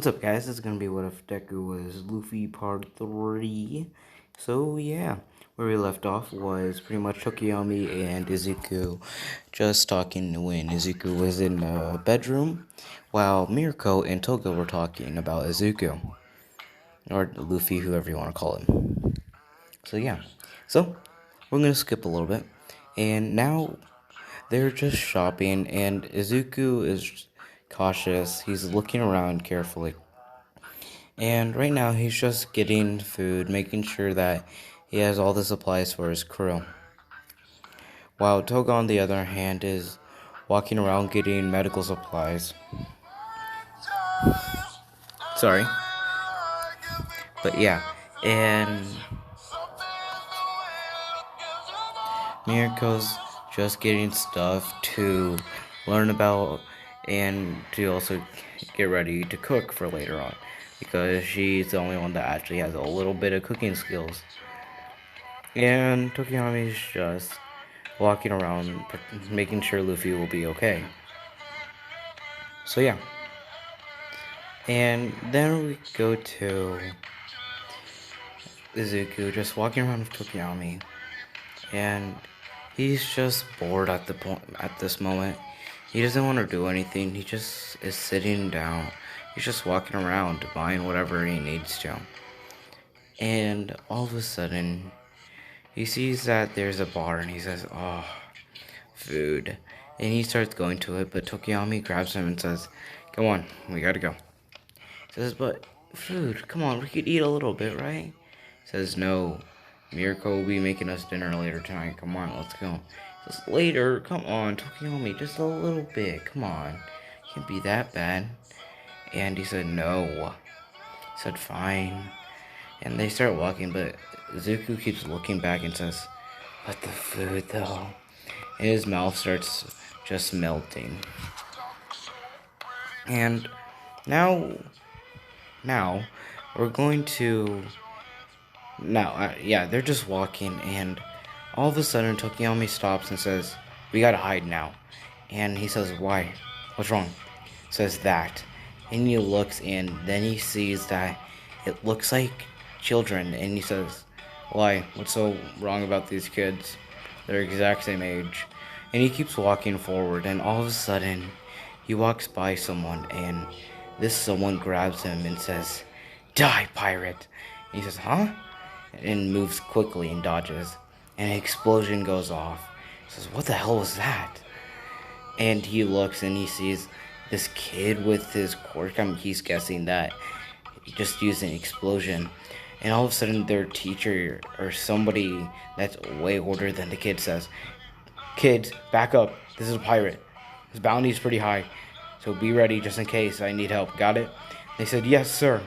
What's up, guys? This is gonna be What If Deku Was Luffy Part 3. So, yeah, where we left off was pretty much Tokiyami and Izuku just talking when Izuku was in the bedroom, while Mirko and Toga were talking about Izuku, or Luffy, whoever you want to call him. So, yeah, so we're gonna skip a little bit, and now they're just shopping, and Izuku is cautious. He's looking around carefully. And right now he's just getting food, making sure that he has all the supplies for his crew. While Toga, on the other hand, is walking around getting medical supplies. Sorry. But yeah, and Mirko's just getting stuff to learn about and to also get ready to cook for later on, because she's the only one that actually has a little bit of cooking skills. And Tokiyami's just walking around making sure Luffy will be okay. So yeah. And then we go to Izuku just walking around with Tokiyami, and he's just bored at this moment. He doesn't want to do anything. He just is sitting down. He's just walking around buying whatever he needs to. And all of a sudden, he sees that there's a bar and he says, "Oh, food." And he starts going to it, but Tokiyami grabs him and says, "Come on, we gotta go." He says, "But food, come on, we could eat a little bit, right?" He says, "No, Mirko will be making us dinner later tonight. Come on, let's go." He says, "Later, come on, Tokiyami, just a little bit, come on. Can't be that bad." And he said, "No." He said, "Fine." And they start walking, but Zuko keeps looking back and says, "But the food, though." And his mouth starts just melting. And now we're going to they're just walking, and all of a sudden Tokiyami stops and says, "We gotta hide now." And he says, "Why? What's wrong?" Says that, and he looks, and then he sees that it looks like children, and he says, "Why? What's so wrong about these kids? They're exact same age." And he keeps walking forward, and all of a sudden, he walks by someone, and this someone grabs him and says, "Die, pirate!" And he says, "Huh?" And moves quickly and dodges, and an explosion goes off. He says, "What the hell was that?" And he looks, and he sees this kid with his quirk. He's guessing that he just used an explosion. And all of a sudden, their teacher or somebody that's way older than the kid says, "Kids, back up. This is a pirate. His bounty is pretty high. So be ready just in case I need help. Got it?" They said, "Yes, sir."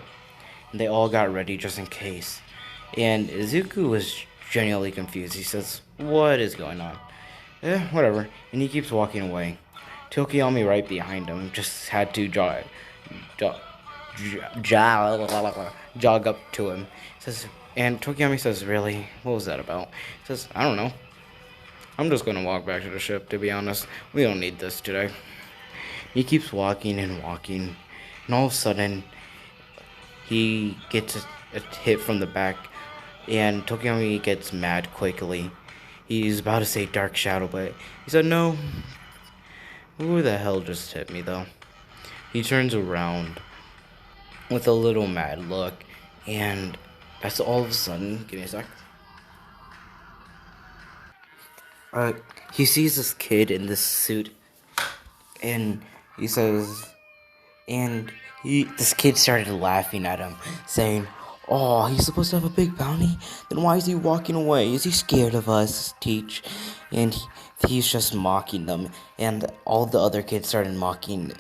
And they all got ready just in case. And Izuku was genuinely confused. He says, "What is going on?" Whatever. And he keeps walking away. Tokiyami right behind him just had to jog up to him. Says, and Tokiyami says, "Really? What was that about?" He says, "I don't know. I'm just gonna walk back to the ship, to be honest. We don't need this today." He keeps walking and walking, and all of a sudden, he gets a hit from the back, and Tokiyami gets mad quickly. He's about to say Dark Shadow, but he said, "No." Who the hell just hit me, though? He turns around with a little mad look, and that's all of a sudden. Give me a sec. He sees this kid in this suit, and he says, this kid started laughing at him, saying, "Oh, he's supposed to have a big bounty? Then why is he walking away? Is he scared of us, Teach?" And he's just mocking them, and all the other kids started mocking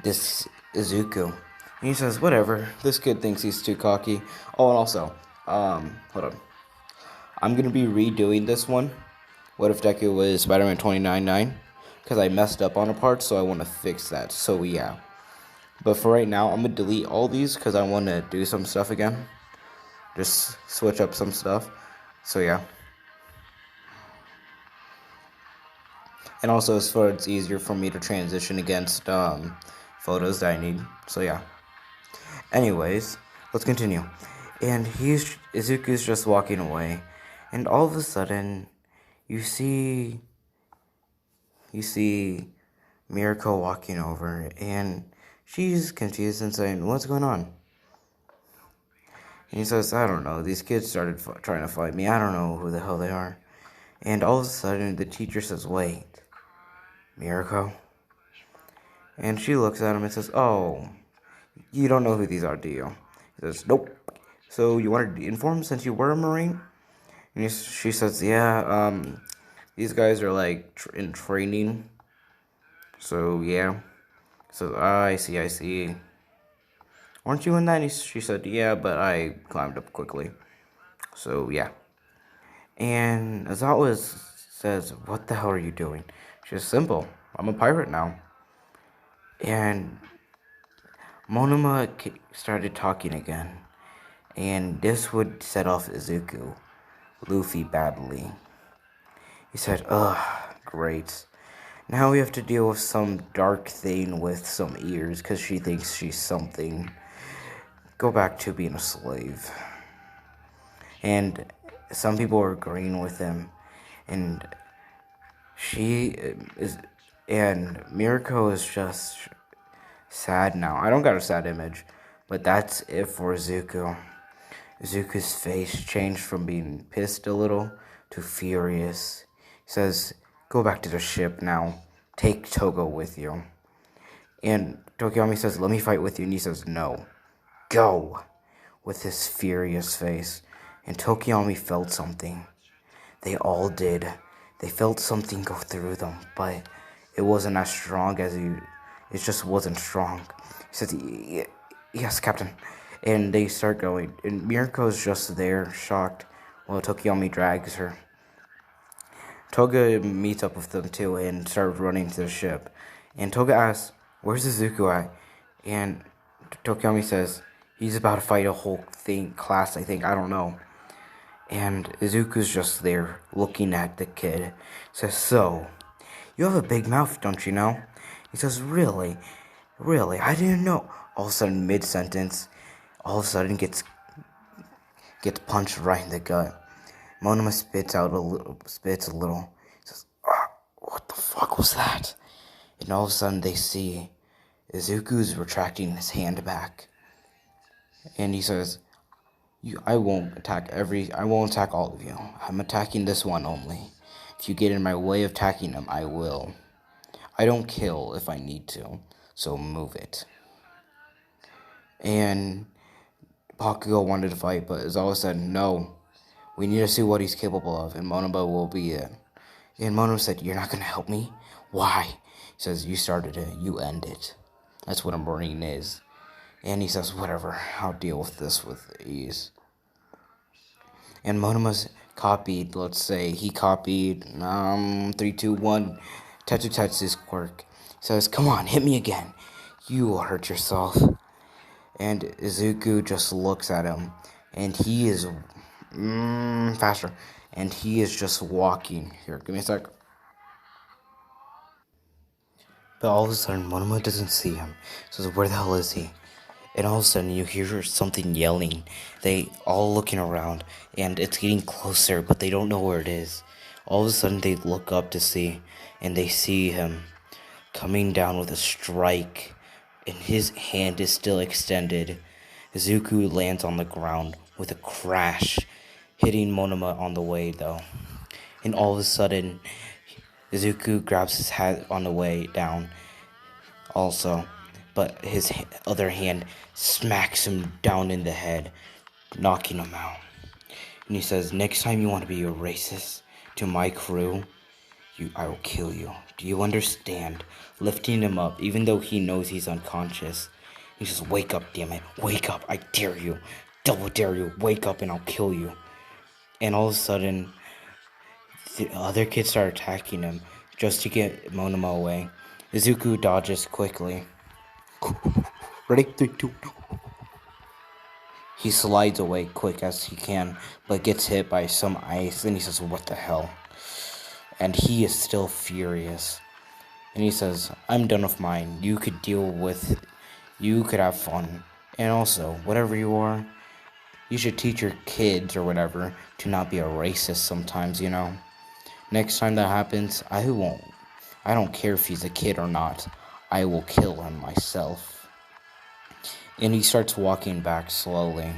this Izuku. And he says, "Whatever, this kid thinks he's too cocky." Oh, and also, hold on. I'm gonna be redoing this one. What if Deku was Spider-Man 2099? Because I messed up on a part, so I want to fix that. So yeah. But for right now, I'm going to delete all these because I want to do some stuff again. Just switch up some stuff. So yeah. And also, as far as it's easier for me to transition against photos that I need. So yeah. Anyways, let's continue. And Izuku's just walking away, and all of a sudden, you see Mirko walking over, and she's confused and saying, "What's going on?" And he says, "I don't know. These kids started trying to fight me. I don't know who the hell they are." And all of a sudden, the teacher says, "Wait, Mirko?" And she looks at him and says, "Oh, you don't know who these are, do you?" He says, "Nope." "So you wanted to inform since you were a Marine?" And she says, "Yeah, these guys are like in training. So yeah." So I see. "Weren't you in that?" And she said, "Yeah, but I climbed up quickly." So yeah. And Azawa says, "What the hell are you doing?" She says, "Simple. I'm a pirate now." And Monoma started talking again. And this would set off Izuku, Luffy badly. He said, "Ugh, great. Now we have to deal with some dark thing with some ears because she thinks she's something. Go back to being a slave." And some people are agreeing with him. And she is, and Mirko is just sad now. I don't got a sad image, but that's it for Izuku. Izuku's face changed from being pissed a little to furious. He says, "Go back to the ship now. Take Togo with you." And Tokiyami says, "Let me fight with you." And he says, "No. Go." With his furious face. And Tokiyami felt something. They all did. They felt something go through them, but it wasn't as strong as you. It just wasn't strong. He says, "Yes, Captain." And they start going. And Mirko's just there, shocked, while Tokiyami drags her. Toga meets up with them too and starts running to the ship. And Toga asks, "Where's Izuku at?" And Tokiyami says, "He's about to fight a whole class, I think. I don't know." And Izuku's just there, looking at the kid. Says, "So, you have a big mouth, don't you know?" He says, "Really? Really? I didn't know." All of a sudden, mid-sentence, all of a sudden gets punched right in the gut. Monoma spits a little. He says, "What the fuck was that?" And all of a sudden, they see Izuku's retracting his hand back. And he says, I won't attack all of you. I'm attacking this one only. If you get in my way of attacking him, I will. I don't kill if I need to, so move it." And Bakugo wanted to fight, but Izawa said, "No, we need to see what he's capable of, and Monoba will be it." And Monoba said, "You're not going to help me?" "Why?" He says, "You started it, you end it. That's what a Marine is." And he says, "Whatever, I'll deal with this with ease." And Monoma's copied, let's say, he copied 3, 2, 1, Tetsu's quirk. He says, "Come on, hit me again. You will hurt yourself." And Izuku just looks at him, and he is faster, and he is just walking. Here, give me a sec. But all of a sudden, Monoma doesn't see him. Says, "Where the hell is he?" And all of a sudden, you hear something yelling. They all looking around, and it's getting closer, but they don't know where it is. All of a sudden, they look up to see, and they see him coming down with a strike, and his hand is still extended. Izuku lands on the ground with a crash, hitting Monoma on the way, though. And all of a sudden, Izuku grabs his hat on the way down also, but his other hand smacks him down in the head, knocking him out. And he says, "Next time you want to be a racist to my crew, I will kill you. Do you understand?" Lifting him up, even though he knows he's unconscious. He says, "Wake up, damn it. Wake up. I dare you. Double dare you. Wake up and I'll kill you." And all of a sudden, the other kids start attacking him just to get Monoma away. Izuku dodges quickly. Ready? 3, 2. He slides away quick as he can, but gets hit by some ice. And he says, "What the hell?" And he is still furious. And he says, "I'm done with mine. You could have fun." And also, whatever you are, you should teach your kids or whatever to not be a racist sometimes, you know? Next time that happens, I won't. I don't care if he's a kid or not. I will kill him myself. And he starts walking back slowly.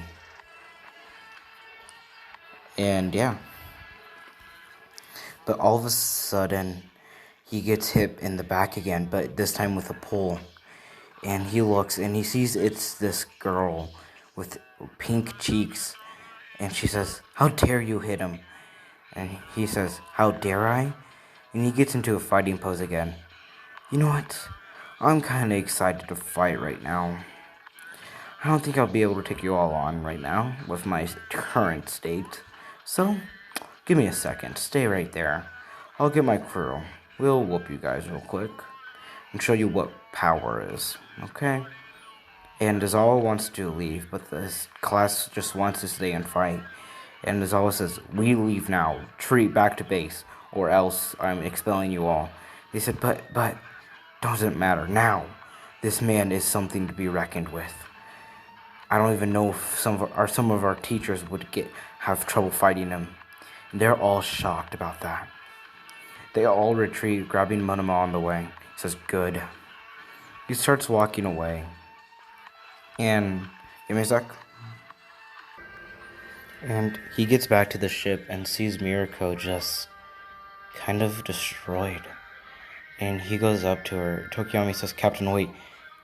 And yeah. But all of a sudden, he gets hit in the back again, but this time with a pole. And he looks and he sees it's this girl with pink cheeks. And she says, "How dare you hit him?" And he says, "How dare I?" And he gets into a fighting pose again. You know what? I'm kind of excited to fight right now. I don't think I'll be able to take you all on right now with my current state. So, give me a second. Stay right there. I'll get my crew. We'll whoop you guys real quick and show you what power is, okay? And Azawa wants to leave, but this class just wants to stay and fight. And Azawa says, "We leave now. Retreat back to base, or else I'm expelling you all." They said, but, doesn't matter. Now, this man is something to be reckoned with. I don't even know if some of our teachers would have trouble fighting him. And they're all shocked about that. They all retreat, grabbing Monoma on the way. He says, "Good." He starts walking away. And give me a sec. And he gets back to the ship and sees Mirako just kind of destroyed. And he goes up to her. Tokiyami says, "Captain, wait."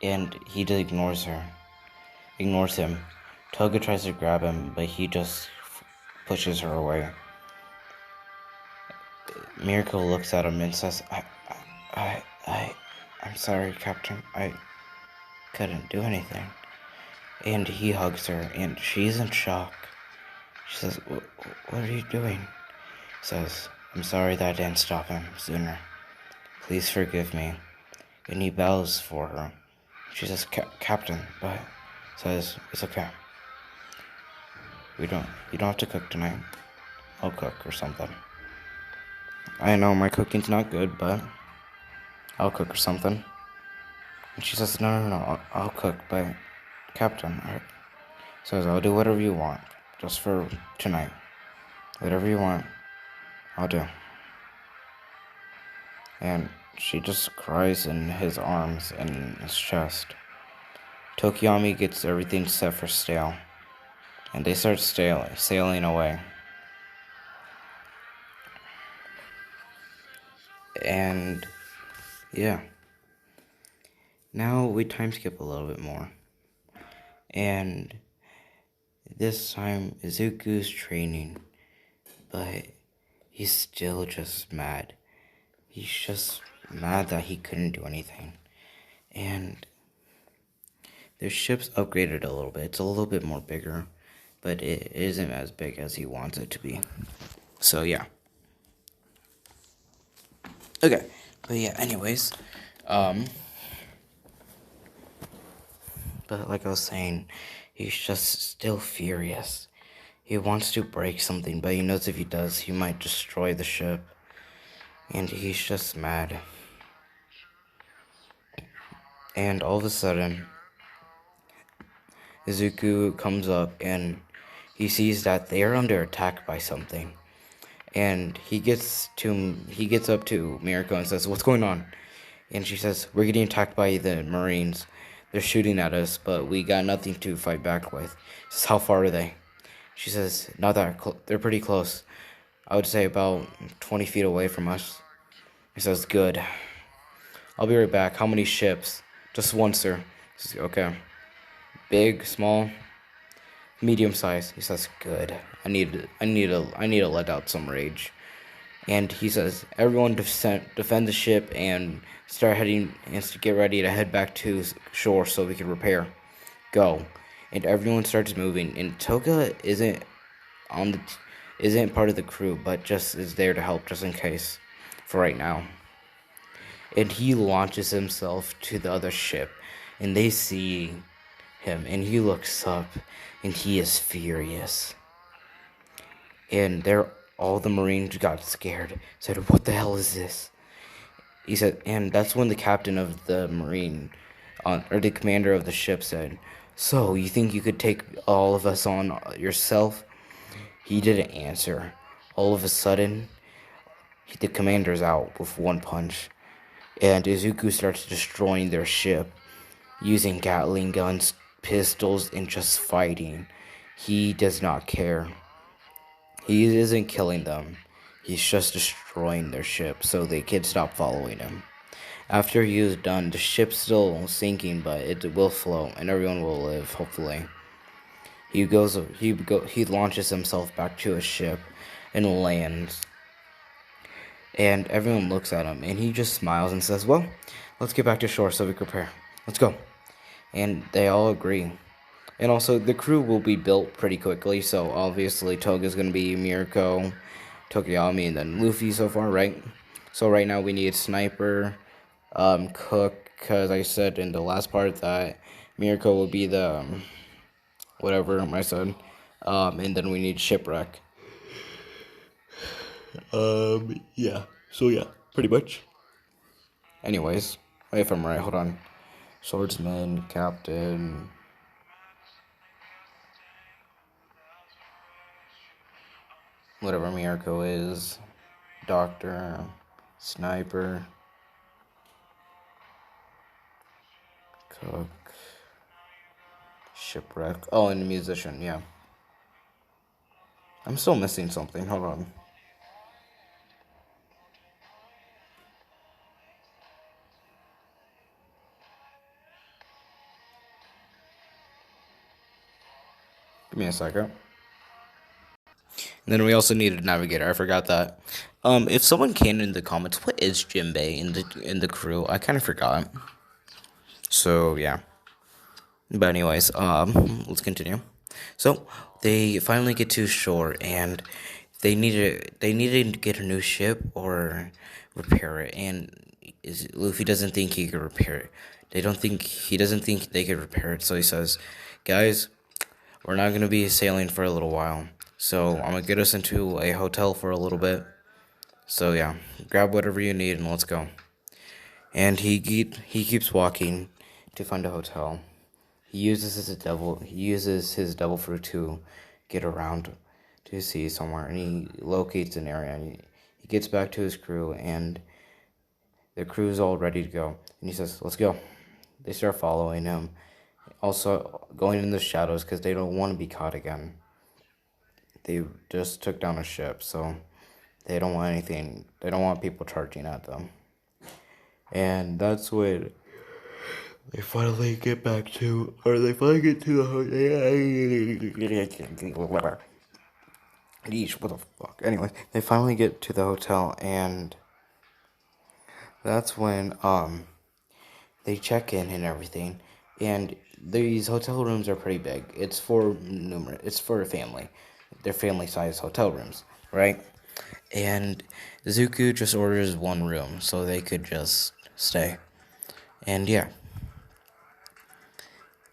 And he just ignores him. Toga tries to grab him, but he just pushes her away. Mirako looks at him and says, I'm sorry, Captain. I couldn't do anything." And he hugs her, and she's in shock. She says, "What are you doing?" He says, "I'm sorry that I didn't stop him sooner. Please forgive me." And he bows for her. She says, "Captain," but says, "It's okay. You don't have to cook tonight. I'll cook or something. I know my cooking's not good, but I'll cook or something." And she says, No, I'll cook, but Captain," says, "I'll do whatever you want, just for tonight. Whatever you want, I'll do." And she just cries in his arms and in his chest. Tokiyami gets everything set for sail, and they start sailing away. And yeah. Now we time skip a little bit more. And this time Izuku's training, but he's still just mad. He's just mad that he couldn't do anything. And their ship's upgraded a little bit. It's a little bit more bigger, but it isn't as big as he wants it to be. So yeah. Okay. But yeah, anyways. But like I was saying, he's just still furious. He wants to break something, but he knows if he does, he might destroy the ship. And he's just mad. And all of a sudden, Izuku comes up and he sees that they are under attack by something. And he gets up to Mirako and says, "What's going on?" And she says, "We're getting attacked by the Marines. They're shooting at us, but we got nothing to fight back with." He says, "How far are they?" She says, "Not that they're pretty close. I would say about 20 feet away from us." He says, "Good. I'll be right back. How many ships?" "Just one, sir." He says, "Okay. Big, small, medium size." He says, "Good. I need to let out some rage." And he says, "Everyone defend the ship and get ready to head back to shore so we can repair. Go." And everyone starts moving. And Toga isn't part of the crew, but just is there to help just in case for right now. And he launches himself to the other ship, and they see him, and he looks up, and he is furious. And all the Marines got scared, said, "What the hell is this?" He said, and that's when the captain of the Marine, or the commander of the ship said, So, you think you could take all of us on yourself? He didn't answer. All of a sudden, the commander's out with one punch, and Izuku starts destroying their ship using Gatling guns, pistols, and just fighting. He does not care. He isn't killing them. He's just destroying their ship so they can stop following him. After he is done, the ship's still sinking, but it will float and everyone will live, hopefully. He launches himself back to his ship and lands. And everyone looks at him and he just smiles and says, "Well, let's get back to shore so we can prepare. Let's go." And they all agree. And also, the crew will be built pretty quickly, so obviously Toga's gonna be Mirko, Tokiyami, and then Luffy so far, right? So right now we need Sniper, Cook, because I said in the last part that Mirko will be the, whatever I said, and then we need Shipwreck. Yeah, so yeah, pretty much. Anyways, if I'm right, hold on. Swordsman, Captain... whatever Mirko is, Doctor, Sniper, Cook, Shipwreck. Oh, and the musician, yeah. I'm still missing something. Hold on. Give me a second. And then we also need a navigator. I forgot that. If someone can in the comments, what is Jinbei in the crew? I kind of forgot. So yeah. But anyways, let's continue. So they finally get to shore, and they needed to get a new ship or repair it. And Luffy doesn't think he could repair it. He doesn't think they could repair it. So he says, "Guys, we're not gonna be sailing for a little while. So I'm gonna get us into a hotel for a little bit. So yeah, grab whatever you need and let's go." And he keeps walking to find a hotel. He uses his devil fruit to get around to see somewhere, and he locates an area. And he gets back to his crew, and the crew's all ready to go. And he says, "Let's go." They start following him, also going in the shadows because they don't want to be caught again. They just took down a ship, so they don't want anything. They don't want people charging at them. And that's when they finally get to the hotel. Yeesh, what the fuck? Anyway, they finally get to the hotel, and that's when they check in and everything. And these hotel rooms are pretty big. It's for a family. They're family-sized hotel rooms, right? And Izuku just orders one room so they could just stay. And yeah.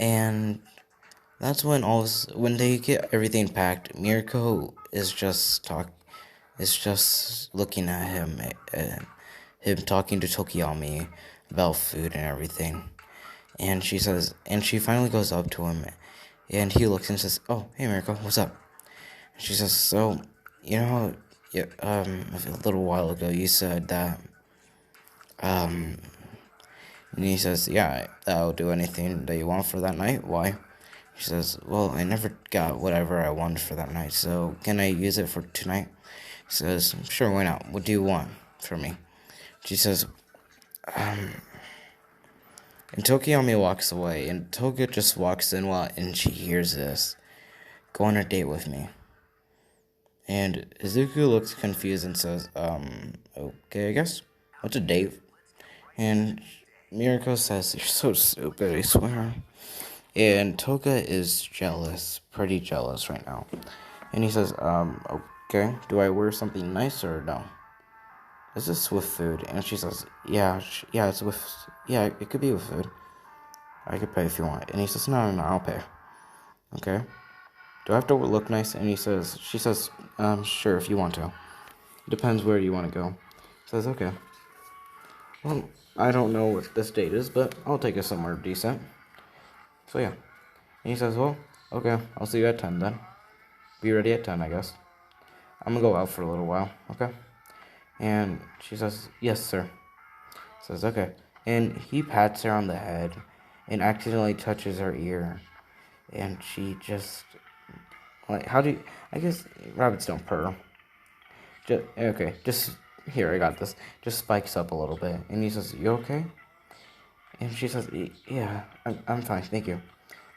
And that's when when they get everything packed, Mirko is just looking at him, him talking to Tokiyami about food and everything. And she finally goes up to him, and he looks and says, "Oh, hey Mirko, what's up?" And she says, "So, you know, yeah, a little while ago you said that, and he says, "Yeah, I'll do anything that you want for that night. Why?" She says, "Well, I never got whatever I wanted for that night, so can I use it for tonight?" He says, "Sure, why not? What do you want from me?" She says, and Tokiyami walks away, and Toga just walks in and she hears this. "Go on a date with me." And Izuku looks confused and says, "Okay, I guess. What's a date?" And Mirko says, "You're so stupid, I swear." And Toga is jealous, pretty jealous right now. And he says, "Okay, do I wear something nice or no? Is this with food?" And she says, yeah, it could be with food. I could pay if you want." And he says, no, I'll pay." "Okay. Do I have to look nice?" And she says, "Sure, if you want to. Depends where you want to go." He says, "Okay. Well, I don't know what this date is, but I'll take us somewhere decent." So yeah. And he says, well, okay, I'll see you at 10 then. Be ready at 10, I guess. I'm gonna go out for a little while, okay? And she says, yes, sir. Says, okay. And he pats her on the head and accidentally touches her ear. And she just, like, how do you, I guess rabbits don't purr. Just, here, I got this. Just spikes up a little bit. And he says, you okay? And she says, yeah, I'm fine, thank you.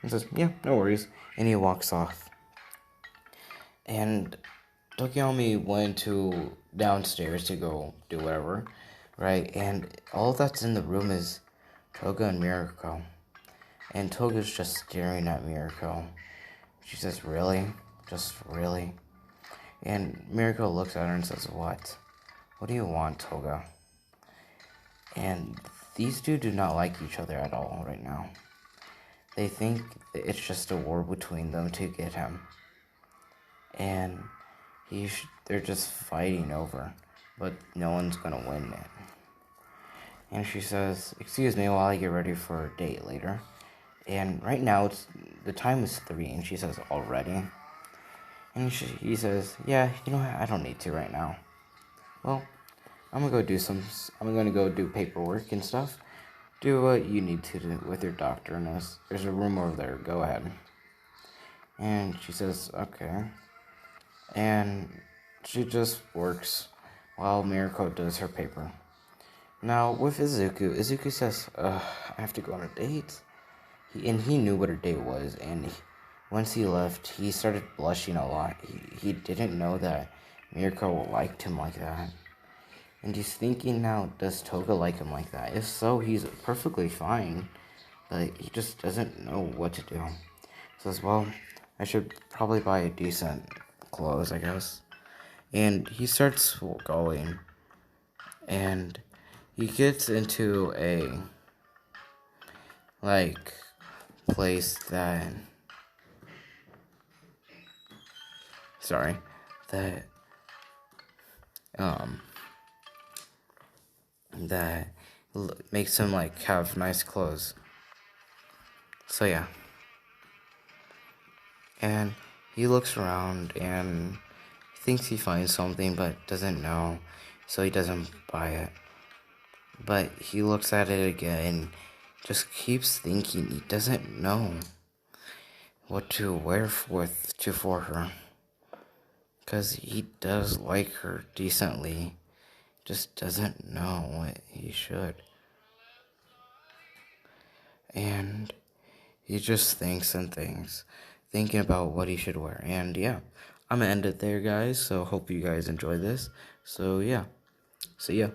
And says, yeah, no worries. And he walks off. And Tokiyomi went to downstairs to go do whatever, right? And all that's in the room is Toga and Mirako. And Toga's just staring at Mirako. She says, really? Just really? And Mirako looks at her and says, what? What do you want, Toga? And these two do not like each other at all right now. They think it's just a war between them to get him. And they're just fighting over, but no one's gonna win it. And she says, excuse me while I get ready for a date later. And right now the time is 3, and she says, already? And he says, yeah, you know what, I don't need to right now. Well, I'm gonna go do paperwork and stuff. Do what you need to do with your doctor, and there's a room over there, go ahead. And she says, okay. And she just works while Mirako does her paper. Now, with Izuku says, I have to go on a date. He knew what a date was, and once he left, he started blushing a lot. He didn't know that Mirako liked him like that. And he's thinking now, does Toga like him like that? If so, he's perfectly fine, but he just doesn't know what to do. He says, well, I should probably buy a decent clothes, I guess. And he starts going, and he gets into a place that that makes him have nice clothes. So yeah. And he looks around and thinks he finds something but doesn't know, so he doesn't buy it. But he looks at it again and just keeps thinking he doesn't know what to wear for her. Because he does like her decently, just doesn't know what he should. And he just thinks and thinks, thinking about what he should wear. And yeah, I'm gonna end it there, guys. So hope you guys enjoy this. So yeah, see ya.